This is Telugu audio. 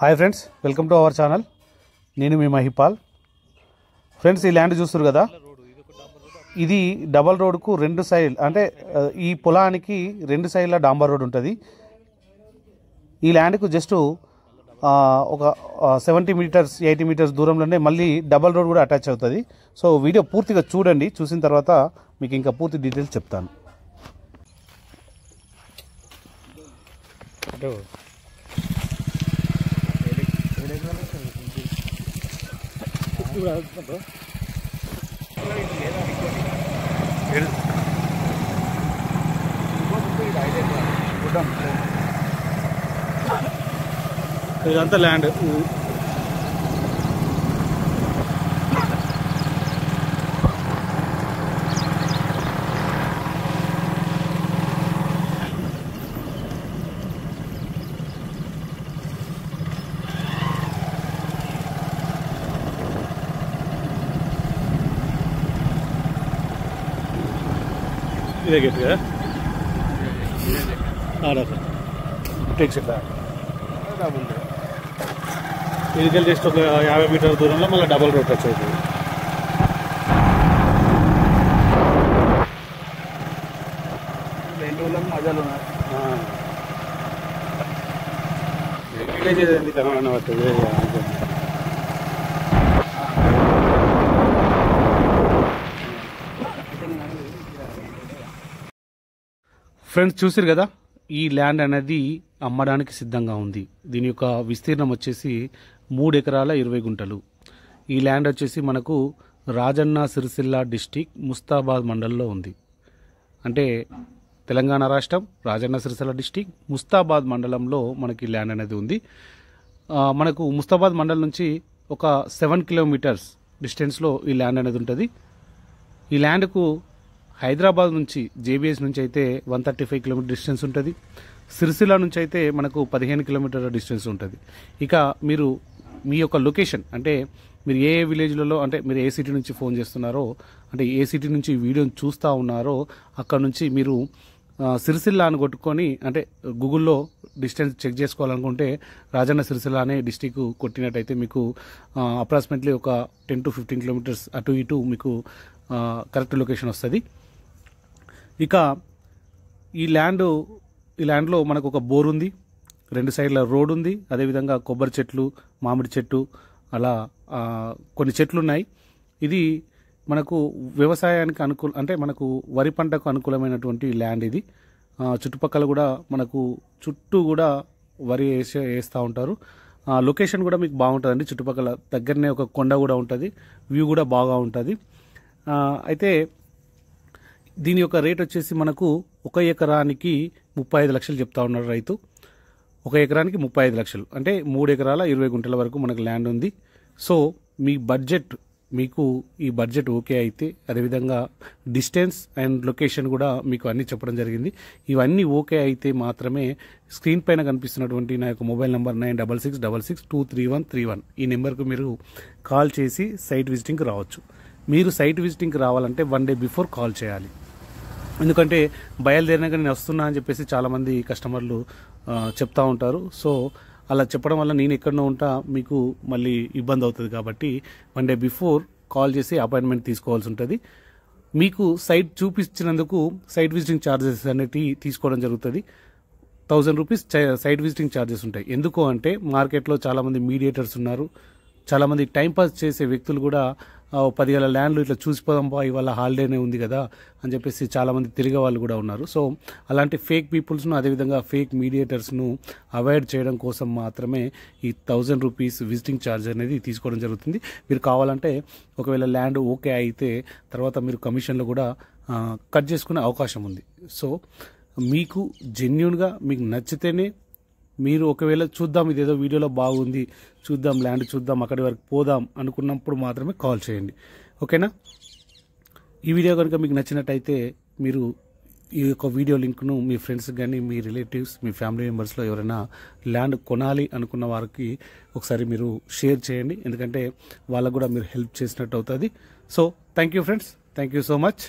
Hi friends, welcome to our channel. నేను మీ మహిపాల్. ఫ్రెండ్స్, ఈ ల్యాండ్ చూస్తారు కదా, ఇది డబల్ రోడ్కు రెండు సైడ్, అంటే ఈ పొలానికి రెండు సైడ్ల డాంబర్ రోడ్ ఉంటుంది. ఈ ల్యాండ్కు జస్ట్ ఒక 70 మీటర్స్ 80 మీటర్స్ దూరంలోనే మళ్ళీ డబల్ రోడ్ కూడా అటాచ్ అవుతుంది. సో వీడియో పూర్తిగా చూడండి. చూసిన తర్వాత మీకు ఇంకా పూర్తి డీటెయిల్స్ చెప్తాను. ఇదంతా ల్యాండ్. ఇదే గేట్ కదా, టేక్ సెట్. ఇదికెళ్ళి జస్ట్ ఒక 50 మీటర్ల దూరంలో మళ్ళీ డబల్ రోడ్ టచ్ అవుతుంది. మజాలు పడుతుంది. ఫ్రెండ్స్, చూసారు కదా, ఈ ల్యాండ్ అనేది అమ్మడానికి సిద్ధంగా ఉంది. దీని యొక్క విస్తీర్ణం వచ్చేసి 3 ఎకరాల 20 గుంటలు. ఈ ల్యాండ్ వచ్చేసి మనకు రాజన్న సిరిసిల్ల డిస్టిక్ ముస్తాబాద్ మండలంలో ఉంది. అంటే తెలంగాణ రాష్ట్రం రాజన్న సిరిసిల్ల డిస్టిక్ ముస్తాబాద్ మండలంలో మనకి ల్యాండ్ అనేది ఉంది. మనకు ముస్తాబాద్ మండలం నుంచి ఒక 7 కిలోమీటర్స్ డిస్టెన్స్లో ఈ ల్యాండ్ అనేది ఉంటుంది. ఈ ల్యాండ్కు హైదరాబాద్ నుంచి జేబీఎస్ నుంచి అయితే 135 కిలోమీటర్ డిస్టెన్స్ ఉంటుంది. సిరిసిల్ల నుంచి అయితే మనకు 15 కిలోమీటర్ల డిస్టెన్స్ ఉంటుంది. ఇక మీరు మీ యొక్క లొకేషన్, అంటే మీరు ఏ విలేజ్లలో, అంటే మీరు ఏ సిటీ నుంచి ఫోన్ చేస్తున్నారో, అంటే ఏ సిటీ నుంచి వీడియోని చూస్తూ ఉన్నారో అక్కడ నుంచి మీరు సిరిసిల్ల అని కొట్టుకొని, అంటే గూగుల్లో డిస్టెన్స్ చెక్ చేసుకోవాలనుకుంటే రాజన్న సిరిసిల్ల అనే డిస్టిక్ కొట్టినట్టయితే మీకు అప్రాక్సిమేట్లీ ఒక 10 to 15 కిలోమీటర్స్ అటు ఇటు మీకు కరెక్ట్ లొకేషన్ వస్తుంది. ఇక ఈ ల్యాండ్లో మనకు ఒక బోర్ ఉంది, 2 సైడ్ల రోడ్ ఉంది, అదేవిధంగా కొబ్బరి చెట్లు, మామిడి చెట్టు, అలా కొన్ని చెట్లు ఉన్నాయి. ఇది మనకు వ్యవసాయానికి అంటే మనకు వరి పంటకు అనుకూలమైనటువంటి ల్యాండ్ ఇది. చుట్టుపక్కల కూడా మనకు చుట్టూ కూడా వరి వేస్తూ ఉంటారు. లొకేషన్ కూడా మీకు బాగుంటుందండి. చుట్టుపక్కల దగ్గరనే ఒక కొండ కూడా ఉంటుంది, వ్యూ కూడా బాగా ఉంటుంది. అయితే దీని యొక్క రేట్ వచ్చేసి మనకు 1 ఎకరానికి 35 లక్షలు చెప్తా ఉన్నారు రైతు. 1 ఎకరానికి 35 లక్షలు, అంటే 3 ఎకరాల 20 గుంటల వరకు మనకు ల్యాండ్ ఉంది. సో మీ బడ్జెట్, మీకు ఈ బడ్జెట్ ఓకే అయితే, అదేవిధంగా డిస్టెన్స్ అండ్ లొకేషన్ కూడా మీకు అన్నీ చెప్పడం జరిగింది. ఇవన్నీ ఓకే అయితే మాత్రమే స్క్రీన్ పైన కనిపిస్తున్నటువంటి నా యొక్క మొబైల్ నెంబర్ 9666623131 ఈ నెంబర్కు మీరు కాల్ చేసి సైట్ విజిటింగ్కి రావచ్చు. మీరు సైట్ విజిటింగ్కి రావాలంటే 1 డే బిఫోర్ కాల్ చేయాలి. ఎందుకంటే బయలుదేరినాక నేను వస్తున్నా అని చెప్పేసి చాలామంది కస్టమర్లు చెప్తా ఉంటారు. సో అలా చెప్పడం వల్ల నేను ఎక్కడో ఉంటా, మీకు మళ్ళీ ఇబ్బంది అవుతుంది. కాబట్టి 1 డే బిఫోర్ కాల్ చేసి అపాయింట్మెంట్ తీసుకోవాల్సి ఉంటుంది. మీకు సైట్ చూపించినందుకు సైట్ విజిటింగ్ ఛార్జెస్ అనేవి తీసుకోవడం జరుగుతుంది. 1000 రూపీస్ సైట్ విజిటింగ్ ఛార్జెస్ ఉంటాయి. ఎందుకు అంటే మార్కెట్లో చాలామంది మీడియేటర్స్ ఉన్నారు, చాలామంది టైంపాస్ చేసే వ్యక్తులు కూడా 10 ఏళ్ళ ల్యాండ్లు ఇట్లా చూసిపోదాం బా, ఇవాళ హాలిడేనే ఉంది కదా అని చెప్పేసి చాలామంది తిరిగే వాళ్ళు కూడా ఉన్నారు. సో అలాంటి ఫేక్ పీపుల్స్ను, అదేవిధంగా ఫేక్ మీడియేటర్స్ను అవాయిడ్ చేయడం కోసం మాత్రమే ఈ 1000 రూపీస్ విజిటింగ్ ఛార్జ్ అనేది తీసుకోవడం జరుగుతుంది. మీరు కావాలంటే ఒకవేళ ల్యాండ్ ఓకే అయితే తర్వాత మీరు కమిషన్లో కూడా కట్ చేసుకునే అవకాశం ఉంది. సో మీకు జెన్యూన్గా మీకు నచ్చితేనే మీరు, ఒకవేళ చూద్దాం ఇదేదో వీడియోలో బాగుంది, చూద్దాం ల్యాండ్ చూద్దాం, అక్కడి వరకు పోదాం అనుకున్నప్పుడు మాత్రమే కాల్ చేయండి. ఓకేనా? ఈ వీడియో కనుక మీకు నచ్చినట్టయితే మీరు ఈ యొక్క వీడియో లింక్ను మీ ఫ్రెండ్స్కి కానీ, మీ రిలేటివ్స్, మీ ఫ్యామిలీ మెంబర్స్లో ఎవరైనా ల్యాండ్ కొనాలి అనుకున్న వారికి ఒకసారి మీరు షేర్ చేయండి. ఎందుకంటే వాళ్ళకు కూడా మీరు హెల్ప్ చేసినట్టు అవుతుంది. So thank you friends, thank you so much.